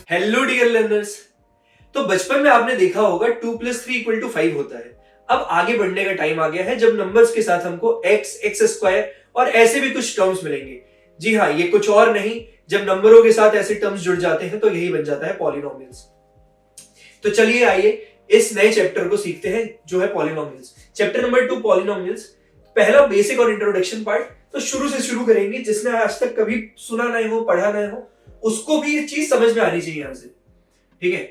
Hello dear learners. तो बचपन में आपने देखा होगा 2 + 3 = 5 होता है। अब आगे बढ़ने का टाइम आ गया है जब नंबर्स के साथ हमको x, x² और ऐसे भी कुछ टर्म्स मिलेंगे। जी हाँ, ये कुछ और नहीं, जब नंबरों के साथ ऐसे टर्म्स जुड़ जाते हैं तो यही बन जाता है पॉलिनोमियल्स। तो चलिए आइए इस नए चैप्टर को सीखते हैं जो है पॉलिनोमियल्स। Chapter number 2 polynomials. पहला बेसिक और इंट्रोडक्शन पार्ट तो शुरू से शुरू करेंगे। जिसने आज तक कभी सुना नहीं हो, पढ़ा नहीं हो, उसको भी ये चीज समझ में आनी चाहिए यहां से। ठीक है,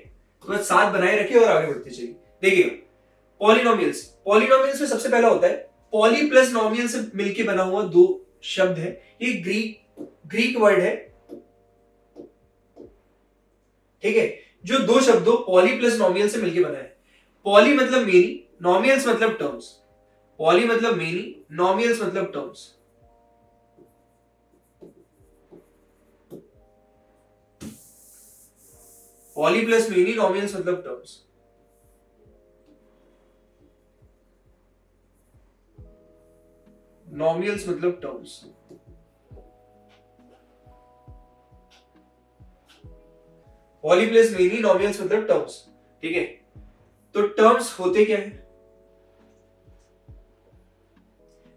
तो बस साथ बनाए रखिए और आगे बढ़ते चलिए। देखिए पॉलिनोमियल्स, पॉलिनोमियल्स में सबसे पहला होता है पॉली प्लस नॉमियल से मिलके बना हुआ दो शब्द है। ये ग्रीक वर्ड है। ठीक है, जो दो शब्दों पॉली प्लस नॉमियल से मिलके बना है। पॉली मतलब मेनी, नॉमियल्स मतलब टर्म्स। पॉली मतलब मेनी, नॉमियल्स मतलब टर्म्स। पॉली प्लस मेनी, नॉमियल्स मतलब टर्म्स। नॉमियल्स मतलब टर्म्स। पॉली प्लस मेनी, नॉमियल्स मतलब टर्म्स। ठीक है, तो टर्म्स होते क्या है?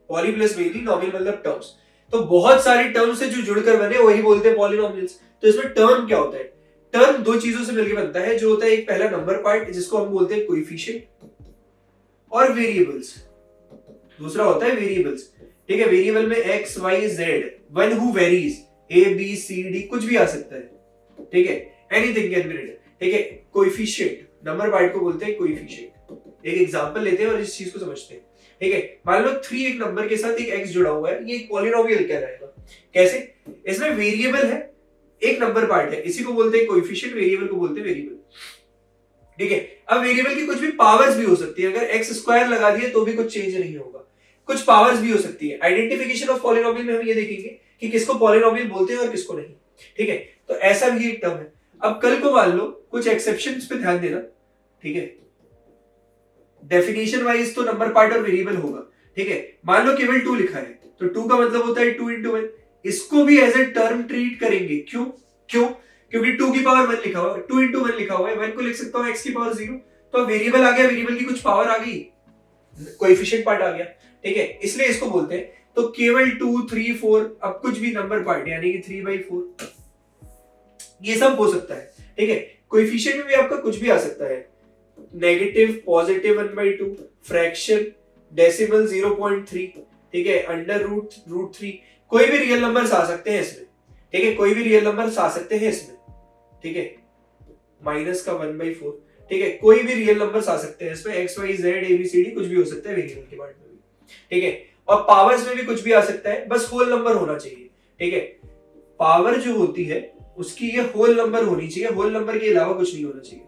पॉली प्लस मेनी, नॉमियल मतलब टर्म्स। तो बहुत सारे टर्म्स से जो जुड़कर बने वही बोलते हैं पॉलिनोमियल्स। तो इसमें टर्म क्या होता है? टर्म दो चीजों से मिलकर बनता है, जो होता है एक पहला नंबर पार्ट जिसको हम बोलते हैं कोएफिशिएंट और वेरिएबल्स। दूसरा होता है वेरिएबल्स। ठीक है, वेरिएबल में x y z, one who varies, a b c d कुछ भी आ सकता है। ठीक है, एनीथिंग कैन बी रिटन। ठीक है, कोएफिशिएंट नंबर पार्ट को बोलते हैं कोएफिशिएंट। एक एग्जांपल लेते हैं और इस चीज को समझते हैं। ठीक है, मान लो 3 एक नंबर के साथ एक x जुड़ा हुआ है, ये एक पॉलिनोमियल कहलाएगा। कैसे? इसमें वेरिएबल है, एक नंबर पार्ट है, इसी को बोलते हैं कोएफिशिएंट, वेरिएबल को बोलते हैं वेरिएबल। ठीक है, अब वेरिएबल की कुछ भी पावर्स भी हो सकती है। अगर x² लगा दिए तो भी कुछ चेंज नहीं होगा, कुछ पावर्स भी हो सकती है। आइडेंटिफिकेशन ऑफ पॉलिनोमियल में हम ये देखेंगे कि किसको पॉलिनोमियल बोलते हैं और किसको नहीं। ठीक है, तो ऐसा भी एक टर्म है। अब कल को मान लो कुछ एक्सेप्शंस पे ध्यान देना। ठीक है, डेफिनेशन वाइज तो नंबर पार्ट और वेरिएबल होगा। ठीक है, मान लो केवल 2 लिखा है तो 2 का मतलब होता है 2 × 1। इसको भी एज ए टर्म ट्रीट करेंगे। क्यों? क्योंकि 2 की पावर 1 लिखा हुआ है, 2 × 1 लिखा हुआ है, 1 को लिख सकता हूं x की पावर 0। तो वेरिएबल आ गया, वेरिएबल की कुछ पावर आ गई, कोएफिशिएंट पार्ट आ गया। ठीक है, इसलिए इसको बोलते हैं। तो केवल 2, 3, 4, अब कुछ भी नंबर पार्ट यानी कि 3/4 ये सब हो सकता है। ठीक है, कोएफिशिएंट में भी आपका कुछ भी आ सकता है, नेगेटिव, पॉजिटिव 1/2, फ्रैक्शन, डेसिमल 0.3। ठीक है, √3, कोई भी रियल नंबर्स आ सकते हैं इसमें। ठीक है, कोई भी रियल नंबर्स आ सकते हैं इसमें। ठीक है, माइनस का 1/4। ठीक है, कोई भी रियल नंबर्स आ सकते हैं इसमें, x y z a b c d कुछ भी हो सकता है वेरिएबल के पार्ट में भी। ठीक है, और पावर्स में भी कुछ भी आ सकता है, बस होल नंबर होना चाहिए। ठीक है, पावर जो होती है उसकी ये होल नंबर होनी चाहिए, होल नंबर के अलावा कुछ नहीं होना चाहिए।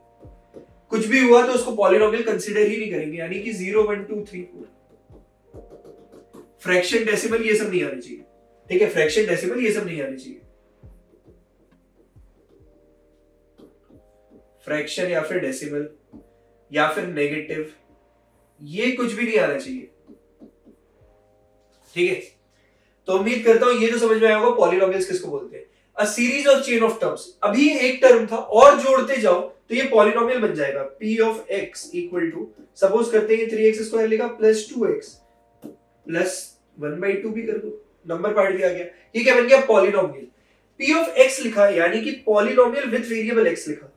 कुछ भी हुआ तो उसको पॉलिनोमियल कंसीडर ही नहीं करेंगे, यानी कि 0, 1, 2, 3, 4। फ्रैक्शन, डेसिमल ये सब नहीं आने चाहिए। ठीक है, फ्रैक्शन, डेसिमल ये सब नहीं आने चाहिए। फ्रैक्शन या फिर डेसिमल या फिर नेगेटिव ये कुछ भी नहीं आना चाहिए। ठीक है, तो उम्मीद करता हूं ये तो समझ में आया होगा पॉलिनोमियल्स किसको बोलते हैं। A series of chain of terms, अभी एक टर्म था और जोड़ते जाओ तो ये पॉलिनोमियल बन जाएगा। p of x equal to, suppose करते हैं 3x² लिखा प्लस 2x प्लस 1/2 भी कर दो, नंबर पार्ट भी आ गया। ये क्या बन गया? पॉलिनोमियल। p ऑफ x लिखा यानी कि पॉलिनोमियल विद वेरिएबल x लिखा।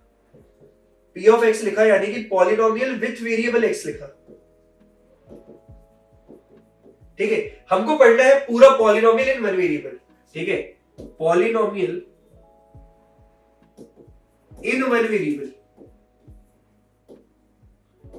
p ऑफ x लिखा यानी कि पॉलिनोमियल विद वेरिएबल x लिखा। ठीक है, हमको पढ़ना है पूरा पॉलिनोमियल इन वन वेरिएबल। ठीक है, पॉलिनोमियल इन वन वेरिएबल।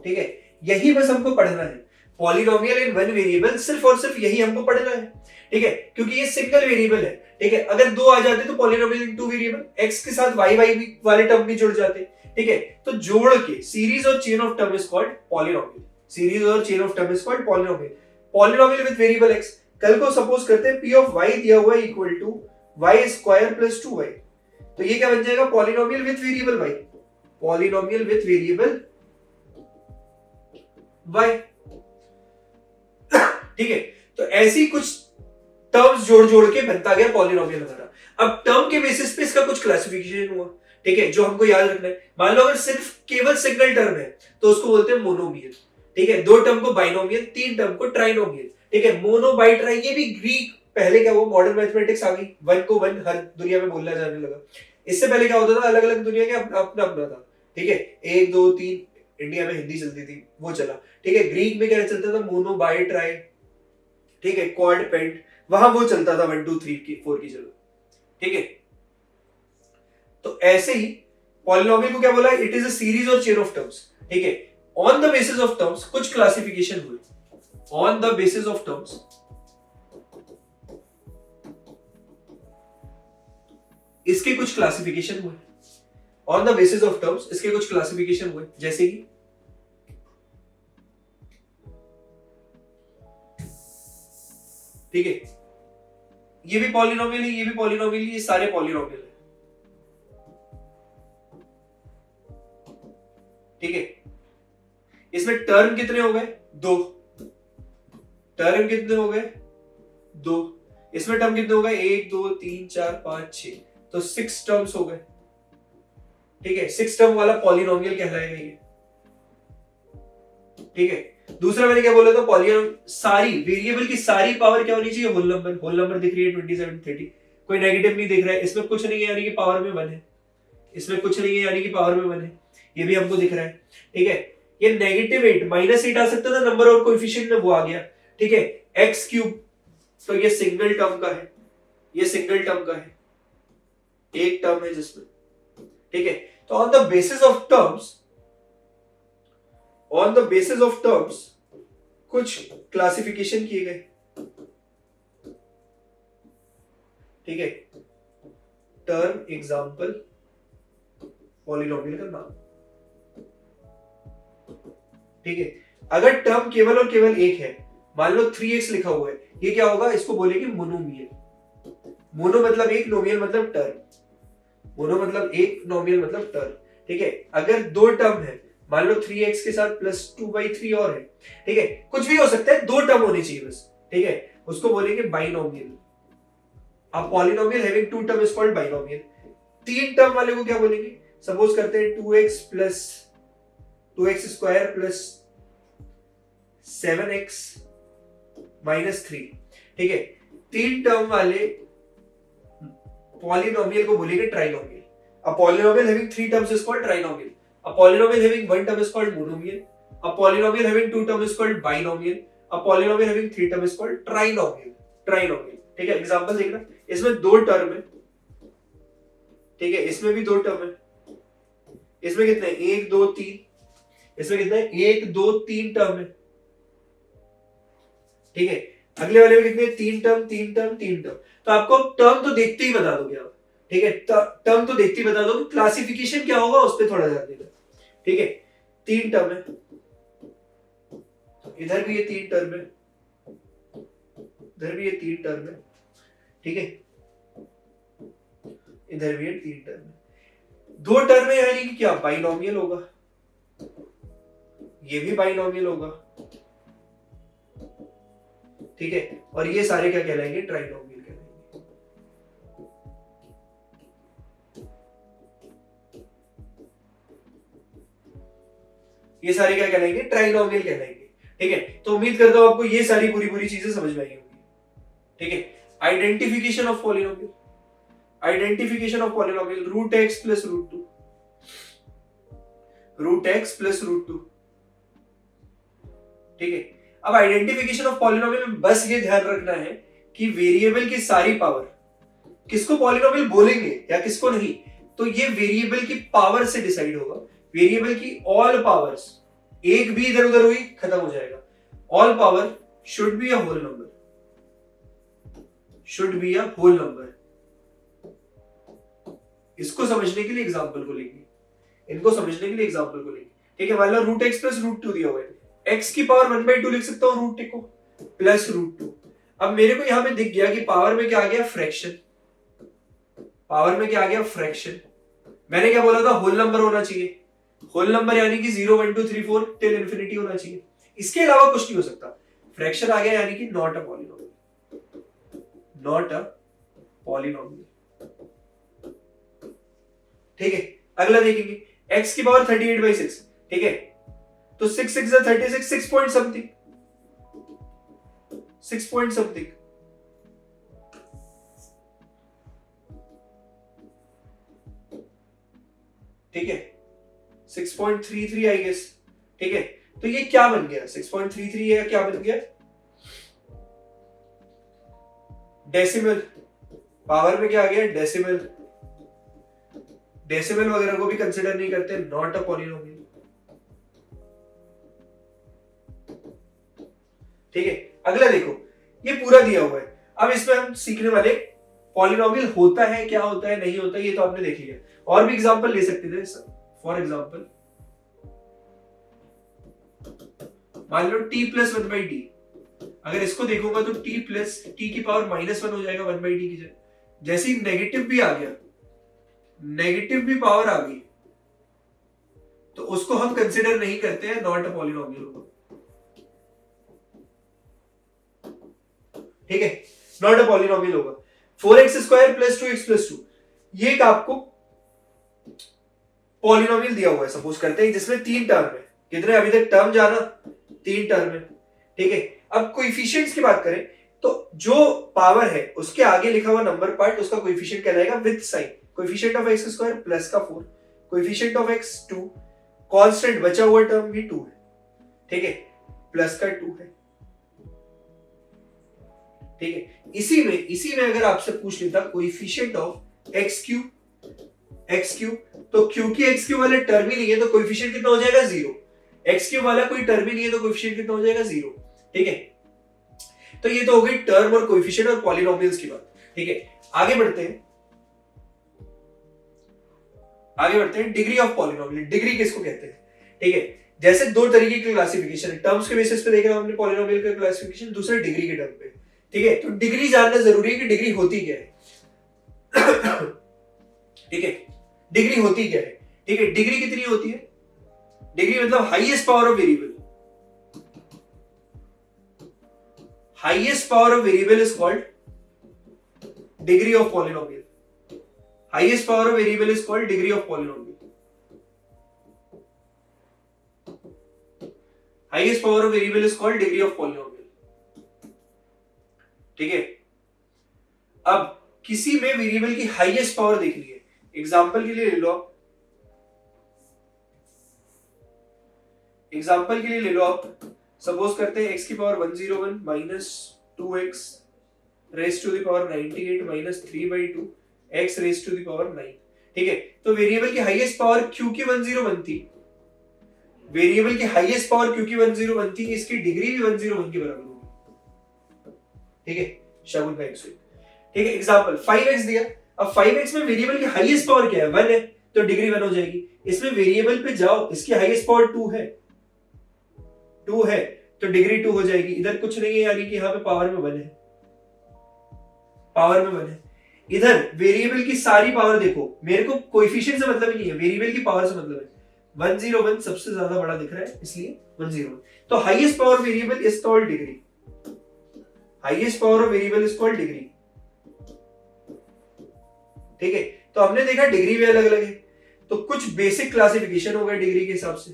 ठीक है, यही बस हमको पढ़ना है, पॉलिनोमियल इन वन वेरिएबल, सिर्फ और सिर्फ यही हमको पढ़ना है। ठीक है, क्योंकि ये सिंगल वेरिएबल है। ठीक है, अगर 2 आ जाते तो पॉलिनोमियल इन 2 वेरिएबल, x के साथ y वाले टर्म भी जुड़ जाते। ठीक है, तो जोड़ के सीरीज और chain of term is called polynomial. Series और chain of term is called polynomial. Polynomial with variable x, कल को सपोज करते हैं p ऑफ y दिया हुआ है equal to y² plus 2y, तो ये क्या बन जाएगा? Polynomial with variable y। Polynomial with variable y। ठीक है, तो ऐसी कुछ टर्म्स जोड़ जोड़ के बनता गया पॉलिनोमियल हमारा। अब टर्म के बेसिस पे इसका कुछ क्लासिफिकेशन हुआ। ठीक है, जो हमको याद रखना है। मान लो अगर सिर्फ केवल सिंगल टर्म है तो उसको बोलते हैं मोनोमियल, ठीक है। दो टर्म को बाइनोमियल, तीन टर्म को ट्राइनोमियल, ठीक है। मोनो बाई ट्राई, ये भी ग्रीक, पहले क्या हुआ, मॉडर्न मैथमेटिक्स आ गई, वन को वन हर दुनिया में बोलना जाने लगा। इससे पहले क्या होता था, अलग अलग दुनिया के अपना अपना था, ठीक है। एक दो तीन, इंडिया में हिंदी चलती थी, वो चला, ठीक है। ग्रीक में क्या चलता था, मोनो बाई ट्राई, ठीक है, क्वाड पेंट, वहां वो चलता था 1 2 3 की 4 की जगह, ठीक है। तो ऐसे ही पॉलिनोमियल को क्या बोला, इट इज अ सीरीज और चेन ऑफ टर्म्स, ठीक है। On the basis of terms कुछ क्लासिफिकेशन हुई, on the basis of terms इसके कुछ क्लासिफिकेशन हुए, on the basis of terms इसके कुछ क्लासिफिकेशन हुए, जैसे कि ठीक है, ये भी पॉलिनोमियल है, ये भी पॉलिनोमियल है, ये सारे पॉलिनोमियल है, ठीक है। इसमें टर्म कितने हो गए, दो। टर्म कितने हो गए, दो। इसमें टर्म कितने हो गए, 1 2 3 4 5 6, तो 6 टर्म्स हो गए, ठीक है। 6 टर्म वाला पॉलिनोमियल कहलाएगा ये, ठीक है। दूसरा मैंने क्या बोला था, पॉलिनोमियल सारी वेरिएबल की सारी पावर क्या होनी चाहिए, होल नंबर। होल नंबर दिख रही है 27 30, कोई नेगेटिव नहीं दिख रहा है, इसमें कुछ नहीं है यानी कि पावर में 1 है, इसमें कुछ नहीं है यानी कि पावर में 1 है, ये भी हमको दिख रहा है, ठीक है। ये नेगेटिव 8 -8 आ सकता था नंबर और कोएफिशिएंट में, वो आ गया, ठीक है। एक्स क्यूब, तो ये सिंगल टर्म का है, ये सिंगल टर्म का है, एक टर्म है जिसमें, ठीक है। तो on the basis of terms, on the basis of terms कुछ क्लासिफिकेशन किए गए, ठीक है। टर्म एग्जांपल पॉलिनोमियल का नाम, ठीक है। अगर टर्म केवल और केवल एक है, मान लो 3x लिखा हुआ है, ये क्या होगा, इसको बोलेंगे मोनोमियल। मोनो मतलब एक, नोमियल मतलब टर्म। मोनो मतलब एक, नोमियल मतलब टर्म, ठीक है। अगर दो टर्म है, मान लो 3x के साथ प्लस 2/3 और है, ठीक है, कुछ भी हो सकता है, दो टर्म होनी चाहिए बस, ठीक है, उसको बोलेंगे बाइनोमियल। अब polynomial having two term is called binomial. तीन टर्म वाले को क्या बोलेंगे, सपोज करते हैं 2x plus 2x square plus 7x minus 3, ठीक है। तीन टर्म वाले पॉलिनोमियल को बोलेंगे trinomial. A polynomial having three terms is called trinomial. A polynomial having one term is called monomial. A polynomial having two terms is called binomial. A polynomial having three terms is called trinomial. Trinomial. ठीक है, example देखना, इसमें दो term है, ठीक है, इसमें भी दो टर्म है, इसमें कितने, 1 2 3, इसमें कितने, 1 2 3 टर्म है, ठीक है। अगले वाले में कितने, 3 टर्म 3 टर्म 3 टर्म। तो आपको टर्म तो देखते ही बता दोगे आप, ठीक है, टर्म तो देखते ही बता दो, क्लासिफिकेशन क्या होगा उस पर थोड़ा ध्यान देना, ठीक है। 3 टर्म है, तो इधर भी ये 3 टर्म है, इधर भी ये 3 टर्म है, ठीक है, इधर भी ये 3 टर्म है। दो टर्म है यानी कि क्या, बाइनोमियल होगा, ये भी बाइनोमियल होगा, ठीक है। और ये सारे क्या कहलाएंगे, ट्राइनोमियल कहलाएंगे। ये सारे क्या कहलाएंगे, ट्राइनोमियल कहलाएंगे, ठीक है। तो उम्मीद करता हूं आपको ये सारी पूरी चीजें समझ में आई होंगी, ठीक है। Identification of polynomial, identification of polynomial, root x plus root two, root x plus root two, ठीक है। अब आइडेंटिफिकेशन ऑफ पॉलिनोमियल में बस ये ध्यान रखना है कि वेरिएबल की सारी पावर, किसको पॉलिनोमियल बोलेंगे या किसको नहीं, तो ये वेरिएबल की पावर से डिसाइड होगा। वेरिएबल की ऑल पावर्स, एक भी इधर उधर हुई खत्म हो जाएगा। All power should be a whole number, should be a whole number. इसको समझने के लिए एग्जांपल को लेंगे, इनको समझने के लिए एग्जांपल को लेंगे, ठीक है। मान लो root x plus root two दिया हुआ है, एक्स की पावर 1/2 लिख सकता हूं रूट को, प्लस रूट टू। अब मेरे को यहां पे दिख गया कि पावर में क्या आ गया, फ्रैक्शन, पावर में क्या आ गया, फ्रैक्शन। मैंने क्या बोला था, होल नंबर होना चाहिए, होल नंबर यानी कि 0 1 2 3 4 टिल इंफिनिटी होना चाहिए, इसके अलावा कुछ नहीं हो सकता। फ्रैक्शन आ गया यानी कि not a polynomial, not a polynomial, ठीक है। अगला देखेंगे x की पावर 38/6, ठीक है, तो 6 6 36, 6 पॉइंट समथिंग, 6 पॉइंट समथिंग, ठीक है, 6.33 आई गेस, ठीक है। तो ये क्या बन गया, 6.33 है, क्या बन गया, डेसिमल, पावर में क्या आ गया, डेसिमल, डेसिमल वगैरह को भी कंसिडर नहीं करते, नॉट अ पॉलिनोमियल, ठीक है। अगला देखो, ये पूरा दिया हुआ है, अब इसमें हम सीखने वाले पॉलिनोमियल होता है, क्या होता है, नहीं होता, ये तो आपने देख लिया। और भी एग्जांपल ले सकते थे, फॉर एग्जांपल मान लो t प्लस 1/t, अगर इसको देखूंगा तो t प्लस t की पावर -1 हो जाएगा 1/t की जगह। जैसे ही नेगेटिव भी आ गया, नेगेटिव भी पावर आ गई, तो उसको हम कंसिडर नहीं करते हैं, नॉट अ पॉलिनोमियल होगा, ठीक है, नॉट अ पॉलिनोमियल होगा। 4x² प्लस 2x+2, ये एक आपको पॉलिनोमियल दिया हुआ है, सपोज करते हैं, जिसमें 3 टर्म है, कितने अभी तक टर्म जाना, 3 टर्म है, ठीक है। अब कोएफिशिएंट्स की बात करें तो जो पावर है उसके आगे लिखा हुआ नंबर पार्ट उसका कोएफिशिएंट कहलाएगा with sign, coefficient of x² plus का 4, कोएफिशिएंट ऑफ x 2, कांस्टेंट बचा हुआ टर्म भी 2 है, ठीक है, प्लस का 2 है, ठीक है। इसी में अगर आपसे पूछ लेता कोएफिशिएंट ऑफ x3, तो क्योंकि x3 वाला टर्म ही नहीं है तो कोएफिशिएंट कितना हो जाएगा, 0, x3 वाला कोई टर्म ही नहीं है तो कोएफिशिएंट कितना हो जाएगा, 0, ठीक है। तो ये तो हो गई टर्म और कोएफिशिएंट और पॉलिनोमियल्स की बात, ठीक है। आगे बढ़ते हैं डिग्री ऑफ पॉलिनोमियल, डिग्री किसको कहते हैं, ठीक है। जैसे दो तरीके की क्लासिफिकेशन है, टर्म्स के बेसिस पे देख रहे हैं हमने पॉलिनोमियल का क्लासिफिकेशन, दूसरा डिग्री के टर्म पे, ठीक है। तो डिग्री जानना जरूरी है कि डिग्री होती क्या है, ठीक है, डिग्री होती क्या है, ठीक है। डिग्री कितनी होती है, डिग्री मतलब highest power of variable, highest power of variable is called degree of polynomial, highest power of variable is called degree of polynomial, highest power of variable is called degree of polynomial, ठीक है। अब किसी में variable की highest power देखनी है, example के लिए ले लो आप, सपोज करते हैं x की power 101 minus 2x raise to the power 98 minus 3/2 x raise to the power 9, ठीक है। तो वेरिएबल की हाईएस्ट पावर क्योंकि 101 थी, वेरिएबल की हाईएस्ट पावर क्योंकि 101 थी, इसकी डिग्री भी 101 के बराबर होगी, ठीक है, शगुन का x, ठीक है। एग्जांपल 5x दिया, अब 5x में वेरिएबल की हाईएस्ट पावर क्या है, 1 है, तो डिग्री 1 हो जाएगी। इसमें वेरिएबल पे जाओ, इसकी हाईएस्ट पावर 2 है, तो डिग्री 2 हो जाएगी। इधर कुछ नहीं है, यानी कि यहाँ पे पावर में 1 है, पावर में 1 है। इधर वेरिएबल की सारी पावर देखो, मेरे को कोएफिशिएंट से मतलब ही नहीं है, वेरिएबल की पावर से मतलब है। 101 सबसे ज्यादा बड़ा दिख रहा है, इसलिए 101। तो highest power variable is called degree, highest power of variable is called degree, ठीक है। तो हमने देखा डिग्री भी अलग अलग है, तो कुछ बेसिक क्लासिफिकेशन हो गए डिग्री के हिसाब से,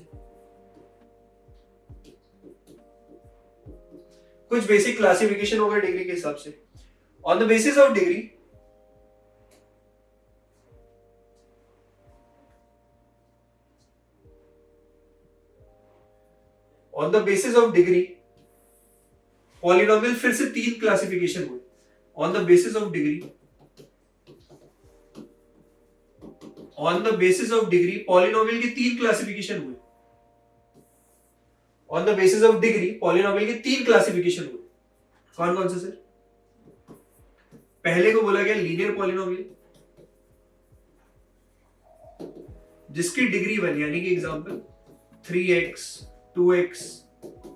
कुछ बेसिक क्लासिफिकेशन होगा डिग्री के हिसाब से। On the basis of degree, polynomial फिर से 3 क्लासिफिकेशन हुए। On the basis of degree polynomial के 3 क्लासिफिकेशन हुए। On the basis of degree polynomial के 3 क्लासिफिकेशन हुए। कौन कौन से सर? पहले को बोला गया लीनियर पॉलिनोमियल, जिसकी डिग्री 1 यानी कि एग्जांपल 3x 2x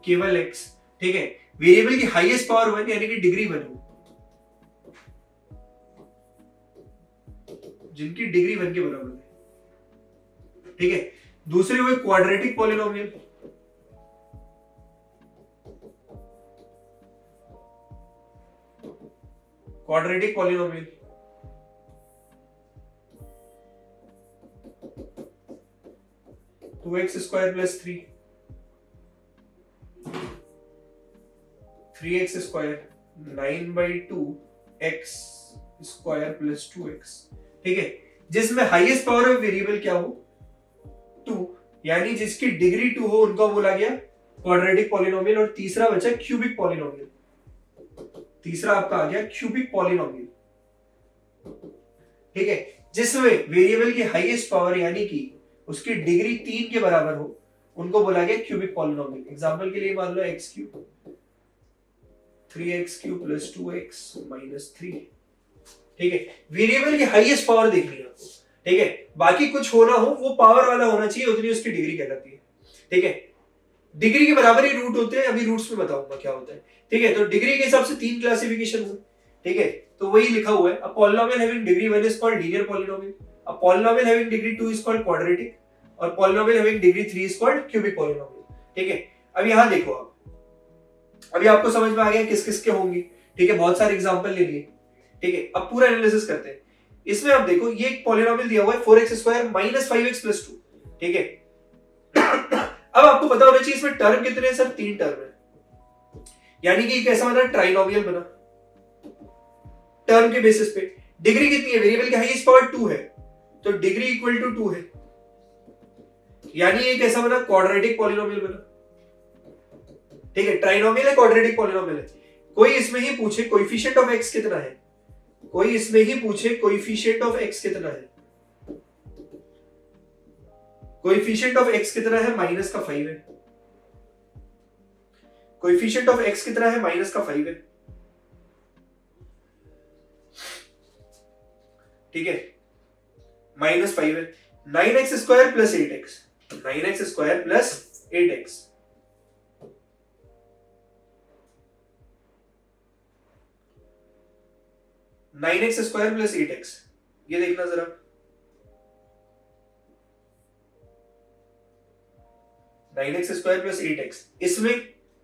केवल x, ठीक है। वेरिएबल की हाईएस्ट पावर 1 यानी कि डिग्री 1 हो, जिनकी डिग्री 1 के बराबर है, ठीक है। दूसरे हुए quadratic polynomial, 2x square plus 3, 3x square 9/2 x square plus 2x। ठीक है, जिसमें हाईएस्ट पावर ऑफ वेरिएबल क्या हो 2, यानी जिसकी डिग्री 2 हो उनका बोला गया क्वाड्रेटिक पॉलिनोमियल। और तीसरा बचा क्यूबिक पॉलिनोमियल, तीसरा आपका आ गया क्यूबिक पॉलिनोमियल। ठीक है, जिसमें वेरिएबल की हाईएस्ट पावर यानी कि उसकी डिग्री 3 के बराबर हो उनको बोला गया क्यूबिक पॉलिनोमियल। एग्जांपल के लिए मान लो x cube 3x cube plus 2x minus 3। ठीक है, वेरिएबल की हाईएस्ट पावर देखनी है आपको। ठीक है, बाकी कुछ होना हो वो पावर वाला होना चाहिए, उतनी उसकी डिग्री कहलाती है। ठीक है, डिग्री के बराबर ही रूट होते हैं, अभी रूट्स में बताऊंगा क्या होता है। ठीक है, तो डिग्री के हिसाब से 3 क्लासिफिकेशन हुए। ठीक है, तो वही लिखा हुआ है, a polynomial having degree 1 is called linear polynomial, a polynomial having degree 2 is called quadratic, और polynomial having degree 3 is called cubic polynomial. ठीक है, अब यहां देखो आप, अभी आपको समझ में आ गया किस किस के होंगे। ठीक है, बहुत सारे एग्जांपल ले लिए। ठीक है, अब पूरा एनालिसिस करते हैं। इसमें आप देखो ये एक पॉलिनोमियल दिया हुआ है 4x square minus 5x plus 2। ठीक है, अब आपको पता होना चाहिए इसमें टर्म कितने हैं सर, 3 टर्म है, यानी कि कैसा बना, ट्राइनोमियल बना। टर्म के बेसिस पे डिग्री कितनी है, वेरिएबल की हाईएस्ट पावर 2 है, तो डिग्री इक्वल टू 2 है, यानी ये कैसा बना, क्वाड्रेटिक पॉलिनोमियल बना। ठीक है, ट्राइनोमियल है, क्वाड्रेटिक पॉलिनोमियल है। कोई इसमें ही पूछे कोएफिशिएंट ऑफ x कितना है, कोई इसमें ही पूछे कोएफिशिएंट ऑफ x कितना है, कोएफिशिएंट ऑफ x कितना है, माइनस का 5 है। कोएफिशिएंट ऑफ x कितना है, माइनस का 5 है। ठीक है, माइनस 5 है। 9x square plus 8x, 9x square plus 8x, nine x square plus 8x, ये देखना जरा, nine x square plus 8x, इसमें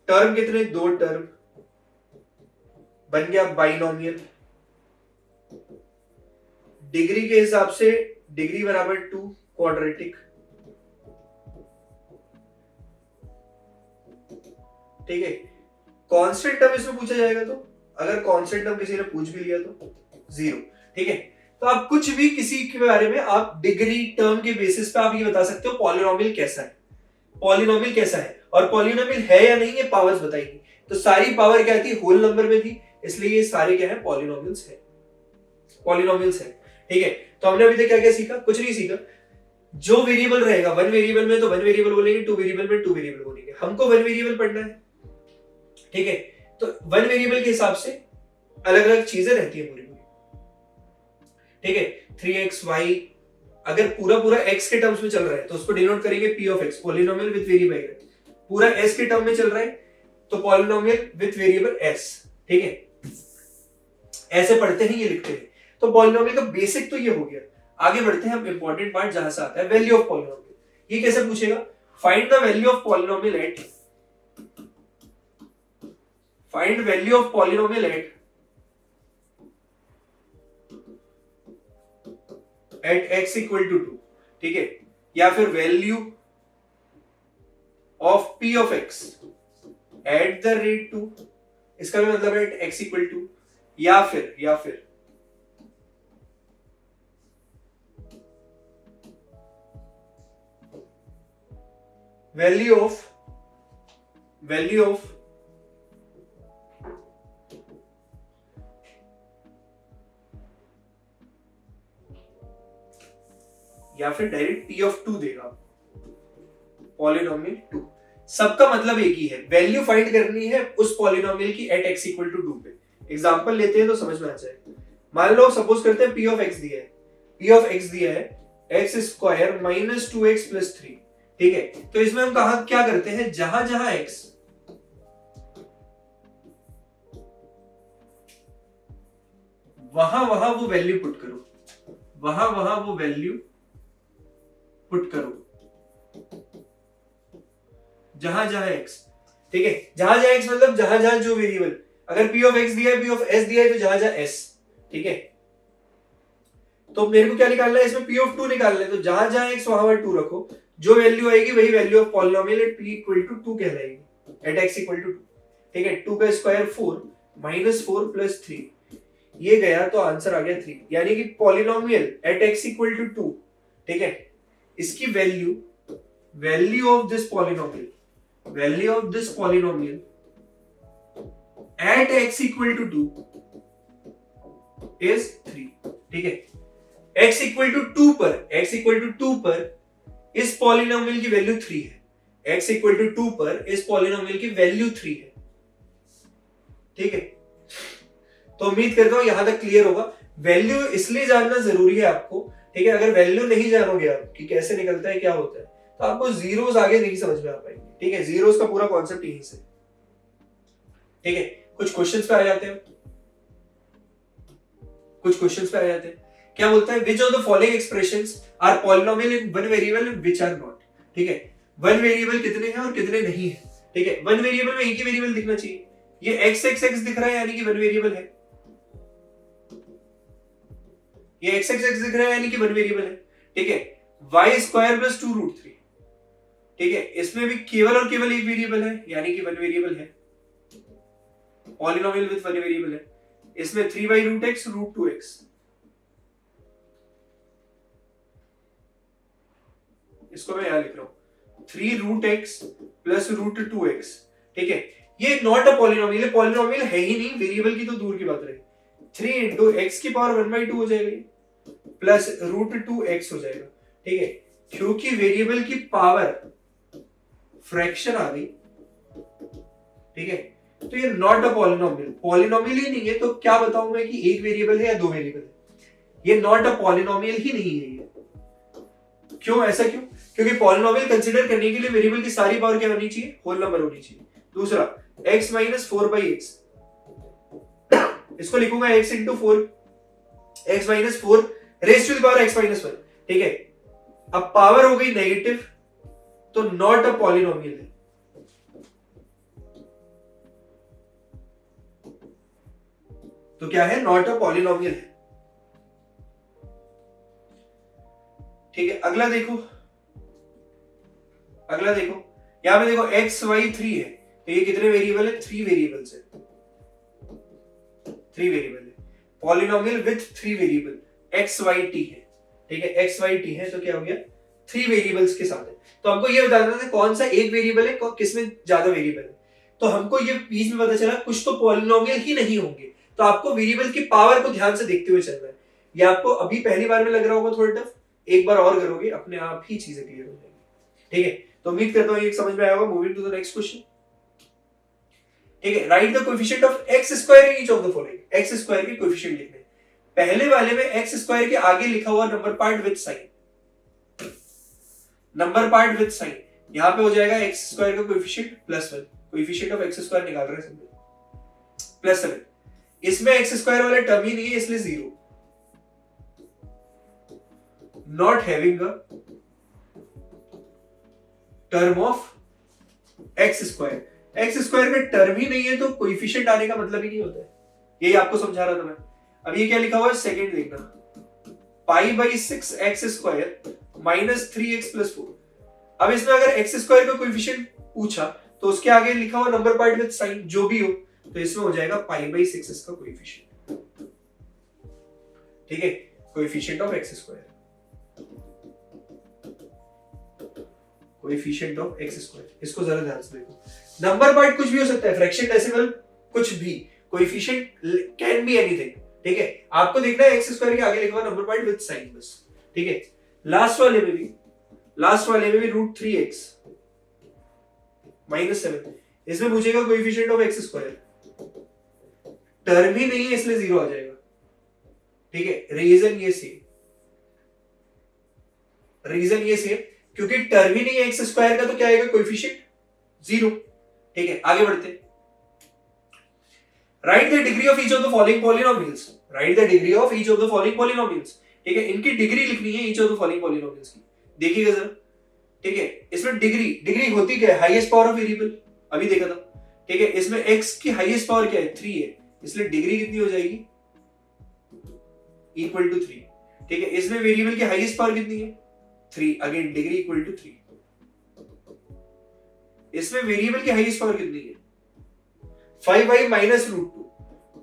टर्म कितने, 2 टर्म, बन गया बाइनोमियल। डिग्री के हिसाब से डिग्री बराबर 2, क्वाड्रेटिक। ठीक है, कांस्टेंट टर्म इसमें पूछा जाएगा, तो अगर कांस्टेंट टर्म किसी ने पूछ भी लिया तो 0। ठीक है, तो आप कुछ भी किसी के बारे में आप डिग्री टर्म के बेसिस पे आप ये बता सकते हो पॉलिनोमियल कैसा है, पॉलिनोमियल कैसा है, और पॉलिनोमियल है या नहीं ये पावर्स बताएगी। तो सारी पावर क्या थी, होल नंबर में थी, इसलिए ये सारे क्या है, पॉलिनोमियल्स है, पॉलिनोमियल्स है। ठीक है, तो हमने अभी तक क्या क्या सीखा, कुछ नहीं सीखा। जो वेरिएबल रहेगा 1 वेरिएबल में तो 1 वेरिएबल बोलेंगे, 2 वेरिएबल में 2 वेरिएबल बोलेंगे। हमको 1 वेरिएबल पढ़ना है। ठीक है, तो 1 वेरिएबल के हिसाब से अलग अलग चीजें रहती है पूरी। ठीक है, 3xy अगर पूरा पूरा x के टर्म्स में चल रहा है तो उसको डिनोट करेंगे p of x, polynomial with variable. पूरा s के टर्म में चल रहा है तो पॉलिनोमियल विद वेरिएबल s। ठीक है, ऐसे पढ़ते हैं, ये लिखते हैं। तो पॉलिनोमियल का बेसिक तो ये हो गया। आगे बढ़ते हैं हम, इंपॉर्टेंट पार्ट जहां से आता है, वैल्यू ऑफ पॉलिनोमियल। ये कैसे पूछेगा, find the value of polynomial at, find value of polynomial at x equal to 2। ठीक है, या फिर value of p of x at the rate 2, इसका भी मतलब है x इक्वल टू, या फिर वैल्यू ऑफ या फिर डायरेक्ट p ऑफ 2 देगा, पॉलिनोमियल 2। सबका मतलब एक ही है, वैल्यू फाइंड करनी है उस पॉलिनोमियल की एट x इक्वल टू 2 पे। एग्जांपल लेते हैं तो समझ में आ जाएगा। मान लो सपोज करते हैं p ऑफ x दिया है, p ऑफ x दिया है x square minus 2x plus 3। ठीक है, तो इसमें हम कहा क्या करते हैं, जहां जहां x वहां वहां वो वैल्यू पुट करो, वहां वहां वो वैल्यू पुट करो, जहां जहां x। ठीक है, जहां जहां x मतलब जहां जहां जो वेरिएबल, अगर p ऑफ x दिया है, p ऑफ s दिया है, तो जहां जहां s। ठीक है, तो मेरे को क्या निकालना है, इसमें p ऑफ 2 निकालना है, तो जहां जहां x वहां पर 2 रखो। जो वैल्यू आएगी वही value of polynomial at p equal to 2 कहलाएगी, एट x इक्वल टू 2। ठीक है, 2 का स्क्वायर 4 माइनस 4 प्लस 3, ये गया तो आंसर आ गया 3। यानी कि polynomial at x equal to 2, ठीक है, इसकी value of this polynomial at x equal to 2 is 3। ठीक है, x इक्वल टू 2 पर इस पॉलिनोमियल की वैल्यू 3 है, x इक्वल टू 2 पर इस पॉलिनोमियल की वैल्यू 3 है। ठीक है, तो उम्मीद करता हूं यहां तक क्लियर होगा। वैल्यू इसलिए जानना जरूरी है आपको, ठीक है, अगर वैल्यू नहीं जानोगे आप कि कैसे निकलता है क्या होता है तो आपको जीरोस आगे नहीं समझ में आ पाएंगे। ठीक है, जीरोस का पूरा कॉन्सेप्ट यहीं से। ठीक है, कुछ क्वेश्चंस पे आ जाते हैं, क्या बोलता है, which of the following expressions are polynomial in one variable and which are not. ठीक है, वन वेरिएबल कितने हैं और कितने नहीं है। ठीक है, वन वेरिएबल में एक ही वेरिएबल दिखना चाहिए, ये x x x दिख रहा है यानी कि वन वेरिएबल है, ये x x x दिख रहा है यानी कि वन वेरिएबल है। ठीक है, y स्क्वायर प्लस 2 रूट 3, ठीक है, इसमें भी केवल और केवल एक वेरिएबल है यानी कि वन वेरिएबल है, पॉलिनोमियल विद वन वेरिएबल है। इसमें 3 by root x root 2x, इसको मैं यहां लिख रहा हूं 3 root x plus root 2x। ठीक है, ये नॉट अ पॉलिनोमियल, पॉलिनोमियल है ही नहीं, वेरिएबल की तो दूर की बात रही। 3 इंटू एक्स की पावर 1/2 हो जाएगा प्लस रूट 2x हो जाएगा। ठीक है, क्योंकि वेरिएबल की पावर फ्रैक्शन आ गई, ठीक है, तो ये नॉट अ पॉलिनोमियल, पॉलिनोमियल ही नहीं है तो क्या बताऊं मैं कि एक वेरिएबल है या दो वेरिएबल है, ये नॉट अ पॉलिनोमियल ही नहीं है ये। क्यों, ऐसा क्यों? क्योंकि पॉलिनोमियल कंसीडर करने के लिए वेरिएबल की सारी पावर क्या होनी चाहिए, होल नंबर होनी चाहिए। दूसरा x माइनस 4/x, इसको लिखूंगा x into 4, x minus 4 raise to the power x minus 1। ठीक है, अब पावर हो गई नेगेटिव तो नॉट अ पॉलिनोमियल है। तो क्या है, नॉट अ पॉलिनोमियल है। ठीक है, अगला देखो यहां पे देखो x y 3 है तो ये कितने वेरिएबल है, 3 वेरिएबल्स है, 3 वेरिएबल है, polynomial with 3 variable x y t है। ठीक है, x y t है तो क्या हो गया, 3 वेरिएबल्स के साथ है। तो हमको ये बताना था कौन सा एक वेरिएबल है, किसमें ज्यादा वेरिएबल है। तो हमको ये बीच में पता चला कुछ तो पॉलिनोमियल ही नहीं होंगे, तो आपको वेरिएबल की पावर को ध्यान से देखते हुए चलना है। ये आपको अभी पहली बार में लग रहा होगा थोड़ा टफ, एक बार और करोगे अपने आप ही चीजें क्लियर हो जाएंगी। ठीक है, तो उम्मीद करता हूं ये समझ में आया होगा। Moving to the next question. ठीक है, write the coefficient of x square in each of the following. x square के कोएफिशिएंट लिखने, पहले वाले में x स्क्वायर के आगे लिखा हुआ number part with sign, number part with sign, यहां पे हो जाएगा x स्क्वायर का coefficient +1, coefficient of x square निकाल रहे हैं सब, +7। इसमें x स्क्वायर वाला टर्म ही नहीं है इसलिए 0, not having a term of x square, x square में टर्म ही नहीं है तो कोएफिशिएंट आने का मतलब ही नहीं होता है, यही आपको समझा रहा था मैं। अब ये क्या लिखा हुआ है, सेकंड देखना, π/6x स्क्वायर माइनस 3x + 4। अब इसमें अगर x स्क्वायर का कोएफिशिएंट पूछा तो उसके आगे लिखा हुआ नंबर पार्ट विद साइन जो भी हो, तो इसमें हो जाएगा π/6 इसका कोएफिशिएंट। ठीक है, coefficient of x square, coefficient of x square, इसको जरा ध्यान से देखो। नंबर पार्ट कुछ भी हो सकता है, फ्रैक्शन, डेसिमल, कुछ भी, कोएफिशिएंट कैन बी एनीथिंग। ठीक है, आपको देखना है x स्क्वायर के आगे लिखा हुआ नंबर पार्ट विद साइन बस। ठीक है, लास्ट वाले में भी √3x -7, इसमें पूछेगा coefficient of x square, term ही नहीं है इसलिए 0 आ जाएगा। ठीक है, रीजन ये सेम, क्योंकि टर्म ही नहीं है x स्क्वायर का तो क्या आएगा, कोएफिशिएंट 0। ठीक है, आगे बढ़ते हैं। Right the degree of each of the following polynomials, right the degree of each of the following polynomials. ठीक है, इनकी डिग्री लिखनी है each of the following polynomials की, देखिएगा जरा। ठीक है, इसमें डिग्री होती क्या है, हाईएस्ट पावर ऑफ वेरिएबल, अभी देखा था। ठीक है, इसमें x की हाईएस्ट पावर क्या है, 3 है, इसलिए डिग्री कितनी हो जाएगी, इक्वल टू 3। ठीक है, इसमें वेरिएबल की हाईएस्ट पावर कितनी है, 3, अगेन डिग्री इक्वल टू 3। इसमें वेरिएबल की हाईएस्ट पावर कितनी है? 5y minus root 2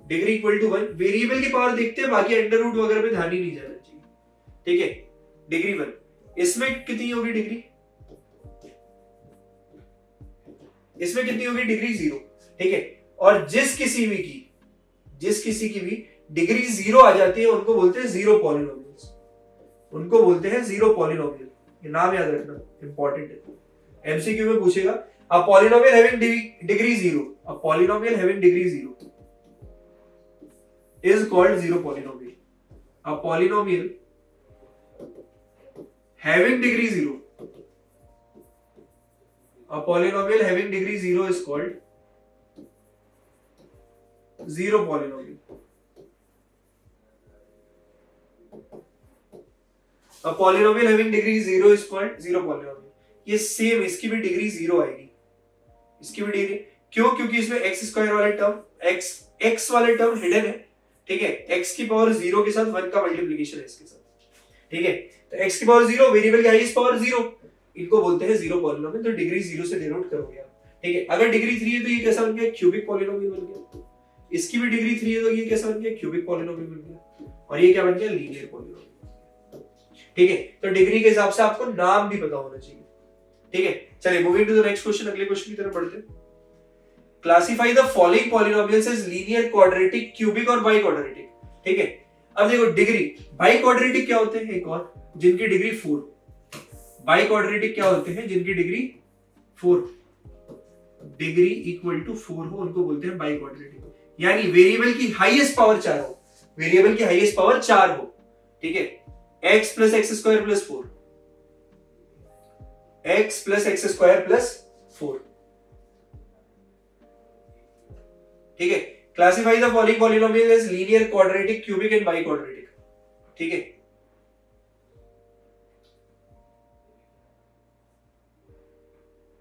degree equal to 1। Variable की पावर देखते हैं, बाकी अंडर रूट वगैरह पे ध्यान ही नहीं जाना चाहिए, ठीक है। डिग्री 1, इसमें कितनी होगी डिग्री? इसमें कितनी होगी डिग्री? 0, ठीक है। और जिस किसी की भी डिग्री 0 आ जाती है उनको बोलते हैं जीरो पॉलिनोमियल्स, उनको बोलते हैं जीरो पॉलिनोमियल। ये नाम याद रखना, इंपॉर्टेंट है, एमसीक्यू में पूछेगा। अ polynomial having degree 0, a polynomial having degree 0 is called zero polynomial. A polynomial having degree 0, a polynomial having degree 0 is called zero polynomial. A polynomial having degree 0 is called zero polynomial. ये same, इसकी भी degree 0 आएगी, इसकी भी degree. क्यों? क्योंकि इसमें x square वाले टर्म, एक्स वाले टर्म हिडन है, ठीक है। x की पावर 0 के साथ 1 का मल्टीप्लिकेशन है इसके साथ, ठीक है। तो x की पावर 0, वेरिएबल की हाईएस्ट पावर 0, इनको बोलते हैं जीरो पॉलिनोमियल। तो डिग्री 0 से डिनोट करोगे आप, ठीक है। अगर डिग्री 3 है तो ये कैसा बन गया? क्यूबिक पॉलिनोमियल बन गया। इसकी भी डिग्री 3 है तो ये कैसा बन गया? क्यूबिक पॉलिनोमियल बन गया। और ये क्या बन गया? लीनियर पॉलिनोमियल, ठीक है। तो डिग्री के हिसाब से आपको नाम भी पता होना चाहिए, ठीक है। चलिए moving to the next question, अगले क्वेश्चन की तरफ बढ़ते हैं। Classify the following polynomials as linear, quadratic, cubic और बाई क्वाड्रेटिक, ठीक है। अब देखो डिग्री, बाई क्वाड्रेटिक क्या होते हैं? एक और, जिनकी डिग्री 4। बाई क्वाड्रेटिक क्या होते हैं? जिनकी डिग्री 4, डिग्री इक्वल टू 4 हो, उनको बोलते हैं बाई क्वाड्रेटिक। यानी वेरिएबल की हाईएस्ट पावर 4 हो, वेरिएबल की हाईएस्ट पावर 4 हो, ठीक है। x plus x square plus 4, x plus x square plus 4, ठीक है। Classify the following polynomial as linear, quadratic, cubic and biquadratic, ठीक है।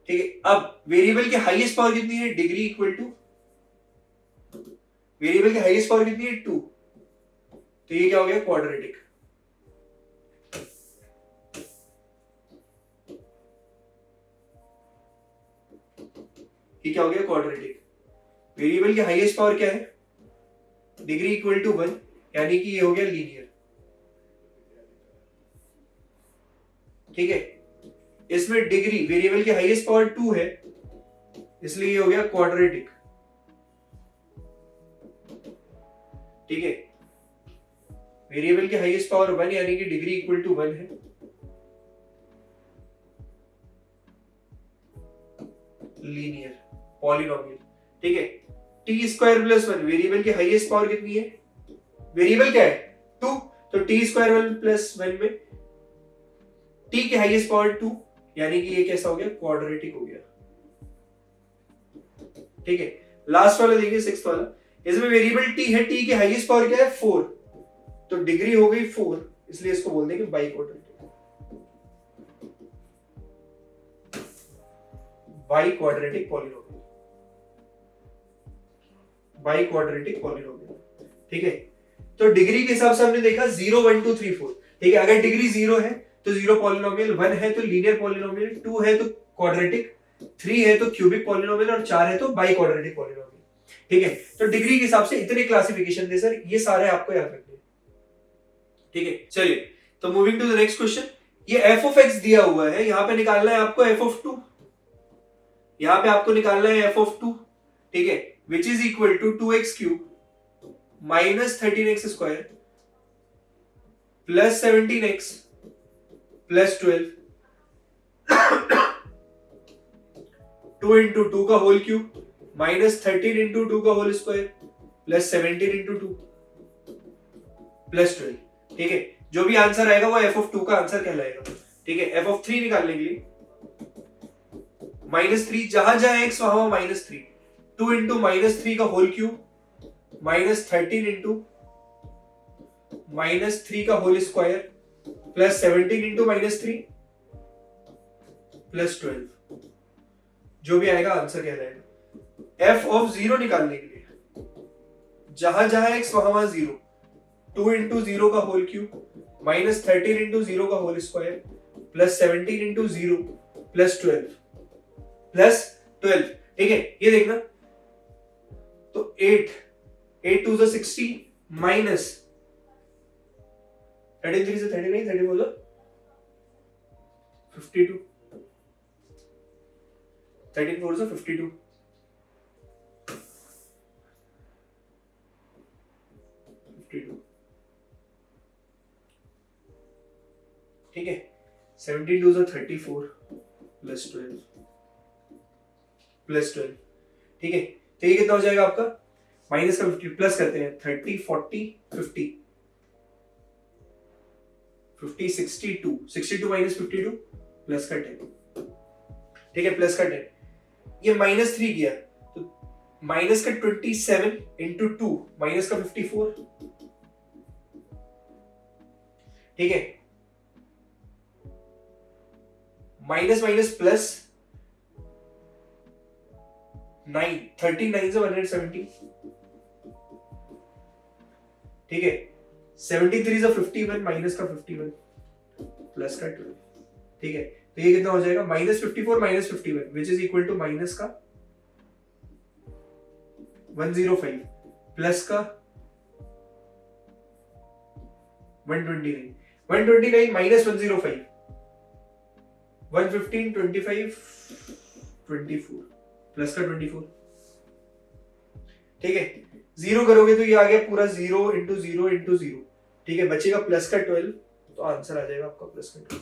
ठीक है। अब वेरिएबल की हाईएस्ट पावर कितनी है? डिग्री इक्वल टू, वेरिएबल की हाईएस्ट पावर कितनी है? 2, तो ये क्या हो गया? क्वाड्रेटिक। ये क्या हो गया? क्वाड्रेटिक। वेरिएबल की हाईएस्ट पावर क्या है? डिग्री इक्वल टू 1, यानी कि ये हो गया लीनियर, ठीक है। इसमें डिग्री, वेरिएबल की हाईएस्ट पावर 2 है, इसलिए ये हो गया क्वाड्रेटिक, ठीक है। वेरिएबल की हाईएस्ट पावर 1 यानी कि डिग्री इक्वल टू 1 है, लीनियर पॉलिनोमियल, ठीक है। टी स्क्वायर प्लस 1, वेरिएबल की हाईएस्ट पावर कितनी है? वेरिएबल क्या है? 2, तो टी स्क्वायर 1 प्लस 1 में टी की हाईएस्ट पावर 2, यानी कि ये कैसा हो गया? क्वाड्रेटिक हो गया, ठीक है। लास्ट वाला देखिए, 6th वाला, इसमें वेरिएबल टी है, टी की हाईएस्ट पावर क्या है? 4, तो डिग्री हो गई 4, इसलिए इसको बोल देंगे by quadratic, by quadratic polynomial, by quadratic polynomial, ठीक है। तो डिग्री के हिसाब से हमने देखा 0 1 2 3 4, ठीक है। अगर डिग्री 0 है तो जीरो पॉलिनोमियल, 1 है तो लीनियर पॉलिनोमियल, 2 है तो क्वाड्रेटिक, 3 है तो क्यूबिक पॉलिनोमियल और 4 है तो बाई क्वाड्रेटिक पॉलिनोमियल, ठीक है। तो डिग्री के हिसाब से इतने क्लासिफिकेशन थे सर, ये सारे आपको याद रखने, ठीक है। चलिए तो moving to the next question. ये f ऑफ x दिया हुआ है, यहां पे निकालना है आपको f ऑफ 2, यहां पे आपको निकालना है f ऑफ 2, ठीक है, which is equal to 2x cube minus 13x square plus 17x plus 12, 2 into 2 का होल क्यूब माइनस 13 इंटू 2 का whole square plus 17 into 2 plus 12, ठीक है। जो भी आंसर आएगा वो f ऑफ 2 का आंसर कहलाएगा, ठीक है। f ऑफ 3 निकालने के लिए -3, जहां जहां x वहां -3, 2 इंटू -3 का होल क्यूब माइनस 13 इंटू -3 का whole square plus 17 into -3 plus 12, जो भी आएगा आंसर कहलाएगा। f ऑफ 0 निकालने के लिए जहां जहां x वहां 0, 2 इंटू 0 का होल क्यूब माइनस 13 इंटू 0 का whole square plus 17 into 0 plus 12 plus 12, ठीक है, ये देखना, तो 8 2 ज़ा 60 माइनस 13 3 से 39, 34 ज़ा 52, 13 4 ज़ा 52, 52, ठीक है, 17 2 ज़ा 34 प्लस 12, ठीक है, तो ये कितना हो जाएगा आपका, माइनस का 50 प्लस करते हैं, 30 40 50, 50 62, 62 माइनस 52 प्लस का 10, ठीक है, प्लस का 10, ये माइनस 3 किया तो माइनस का 27 इंटू 2 माइनस का 54, ठीक है, माइनस माइनस प्लस 9 39 से 170, ठीक है, 73 से 51 माइनस का 51 प्लस का 12, ठीक है, तो ये कितना हो जाएगा, minus 54 minus 51 which is equal to minus का 105 प्लस का 129 माइनस 105 115 25 24 प्लस का 24, ठीक है, जीरो करोगे तो ये आ गया पूरा 0 इंटू 0 इंटू 0, ठीक है, बचेगा प्लस का 12, तो आंसर आ जाएगा आपका प्लस का 12,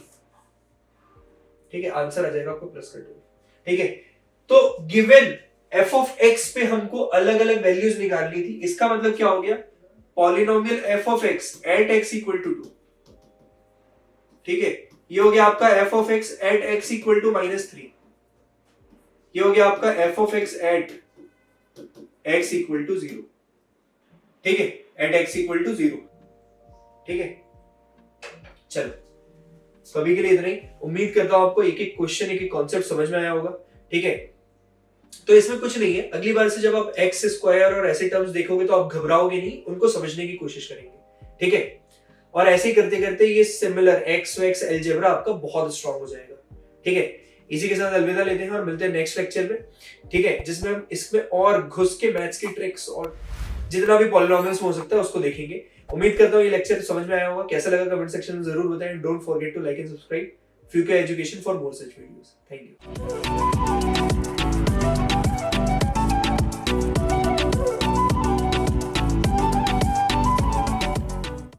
ठीक है, आंसर आ जाएगा आपको प्लस का 12, ठीक है, तो गिवन f ऑफ x पे हमको अलग अलग वैल्यूज निकालनी थी, इसका मतलब क्या हो गया, polynomial f of x at x equal to 2, ठीक है, ये हो गया आपका f of x at x equal to -3, ये हो गया आपका f of x at x equal to 0, ठीक है, एट x इक्वल टू 0, ठीक है, चलो सभी के लिए इतना ही, उम्मीद करता हूं आपको एक एक क्वेश्चन एक एक कॉन्सेप्ट समझ में आया होगा, ठीक है, तो इसमें कुछ नहीं है, अगली बार से जब आप एक्स स्क्वायर और ऐसे टर्म्स देखोगे तो आप घबराओगे नहीं, उनको समझने की कोशिश करेंगे, ठीक है, और ऐसे ही करते करते ये सिमिलर एक्स एक्स अलजेब्रा आपका बहुत स्ट्रांग हो जाएगा, ठीक है, इसी के साथ अलविदा लेते हैं और मिलते हैं नेक्स्ट लेक्चर में, ठीक है, जिसमें हम इसमें और घुस के मैथ्स की ट्रिक्स और जितना भी पॉलिनोमियल्स हो सकता है उसको देखेंगे। उम्मीद करता हूँ ये लेक्चर समझ में आया होगा, कैसा लगा कमेंट सेक्शन में जरूर बताएं, don't forget to like and subscribe future education for more such videos. Thank you.